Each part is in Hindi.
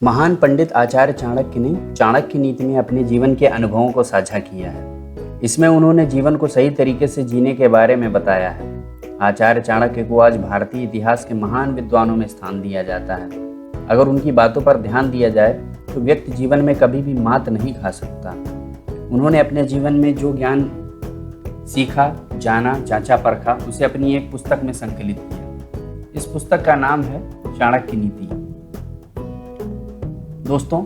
महान पंडित आचार्य चाणक्य ने चाणक्य नीति में अपने जीवन के अनुभवों को साझा किया है। इसमें उन्होंने जीवन को सही तरीके से जीने के बारे में बताया है। आचार्य चाणक्य को आज भारतीय इतिहास के महान विद्वानों में स्थान दिया जाता है। अगर उनकी बातों पर ध्यान दिया जाए तो व्यक्ति जीवन में कभी भी मात नहीं खा सकता। उन्होंने अपने जीवन में जो ज्ञान सीखा, जाना, जांचा, परखा, उसे अपनी एक पुस्तक में संकलित किया। इस पुस्तक का नाम है चाणक्य नीति। दोस्तों,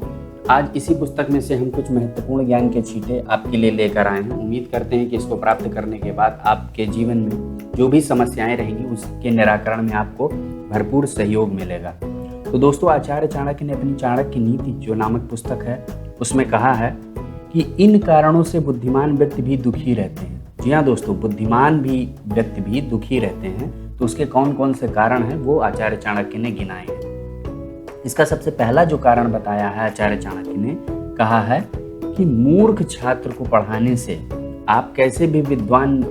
आज इसी पुस्तक में से हम कुछ महत्वपूर्ण ज्ञान के छींटे आपके लिए लेकर आए हैं। उम्मीद करते हैं कि इसको प्राप्त करने के बाद आपके जीवन में जो भी समस्याएं रहेंगी उसके निराकरण में आपको भरपूर सहयोग मिलेगा। तो दोस्तों, आचार्य चाणक्य ने अपनी चाणक्य नीति जो नामक पुस्तक है उसमें कहा है कि इन कारणों से बुद्धिमान व्यक्ति भी दुखी रहते हैं। जी हाँ दोस्तों, बुद्धिमान भी व्यक्ति भी दुखी रहते हैं। तो उसके कौन कौन से कारण हैं वो आचार्य चाणक्य ने गिनाए हैं। इसका सबसे पहला जो कारण बताया है आचार्य चाणक्य ने, कहा है कि मूर्ख छात्र को पढ़ाने से आप कैसे भी विद्वान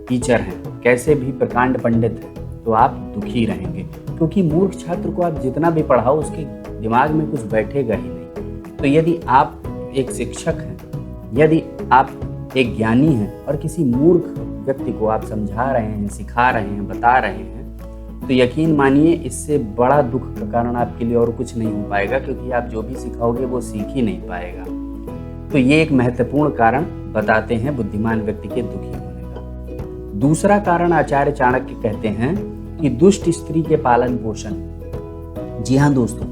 टीचर हैं, कैसे भी प्रकांड पंडित हैं, तो आप दुखी रहेंगे। क्योंकि मूर्ख छात्र को आप जितना भी पढ़ाओ उसके दिमाग में कुछ बैठेगा ही नहीं। तो यदि आप एक शिक्षक हैं, यदि आप एक ज्ञानी हैं और किसी मूर्ख व्यक्ति को आप समझा रहे हैं, सिखा रहे हैं, बता रहे हैं, तो यकीन मानिए इससे बड़ा दुख का कारण आपके लिए और कुछ नहीं हो पाएगा। क्योंकि आप जो भी सिखाओगे वो सीख ही नहीं पाएगा। तो ये एक महत्वपूर्ण कारण बताते हैं बुद्धिमान व्यक्ति के दुखी होने का। दूसरा कारण आचार्य चाणक्य कहते हैं कि दुष्ट स्त्री के पालन पोषण। जी हाँ दोस्तों,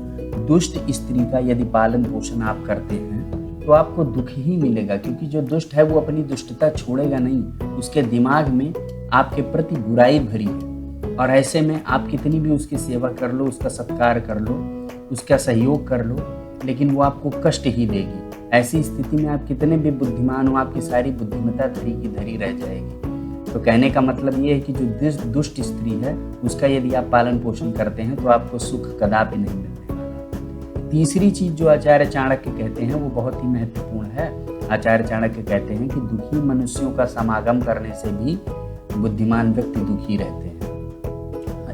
दुष्ट स्त्री का यदि पालन पोषण आप करते हैं तो आपको दुख ही मिलेगा। क्योंकि जो दुष्ट है वो अपनी दुष्टता छोड़ेगा नहीं, उसके दिमाग में आपके प्रति बुराई भरी है। और ऐसे में आप कितनी भी उसकी सेवा कर लो, उसका सत्कार कर लो, उसका सहयोग कर लो, लेकिन वो आपको कष्ट ही देगी। ऐसी स्थिति में आप कितने भी बुद्धिमान हो, आपकी सारी बुद्धिमत्ता धरी की धरी रह जाएगी। तो कहने का मतलब ये है कि जो दुष्ट स्त्री है उसका यदि आप पालन पोषण करते हैं तो आपको सुख कदापि नहीं मिलने वाला। तीसरी चीज जो आचार्य चाणक्य कहते हैं वो बहुत ही महत्वपूर्ण है। आचार्य चाणक्य कहते हैं कि दुखी मनुष्यों का समागम करने से भी बुद्धिमान व्यक्ति दुखी रहते हैं।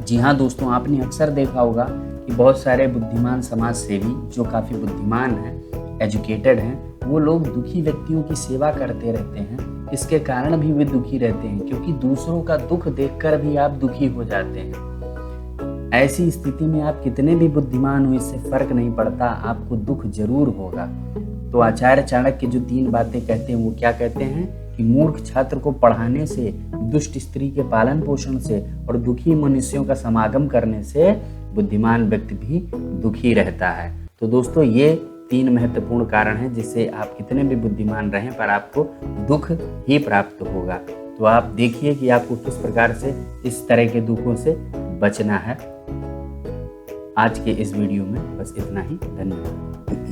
जी हाँ दोस्तों, आपने अक्सर देखा होगा कि बहुत सारे बुद्धिमान समाज सेवी जो काफ़ी बुद्धिमान हैं, एजुकेटेड हैं, वो लोग दुखी व्यक्तियों की सेवा करते रहते हैं। इसके कारण भी वे दुखी रहते हैं क्योंकि दूसरों का दुख देखकर भी आप दुखी हो जाते हैं। ऐसी स्थिति में आप कितने भी बुद्धिमान हो, इससे फर्क नहीं पड़ता, आपको दुख जरूर होगा। तो आचार्य चाणक्य जो 3 बातें कहते हैं वो क्या कहते हैं कि मूर्ख छात्र को पढ़ाने से, दुष्ट स्त्री के पालन पोषण से और दुखी मनुष्यों का समागम करने से बुद्धिमान व्यक्ति भी दुखी रहता है। तो दोस्तों, ये 3 महत्वपूर्ण कारण हैं जिससे आप कितने भी बुद्धिमान रहें पर आपको दुख ही प्राप्त होगा। तो आप देखिए कि आपको किस प्रकार से इस तरह के दुखों से बचना है। आज के इस वीडियो में बस इतना ही। धन्यवाद।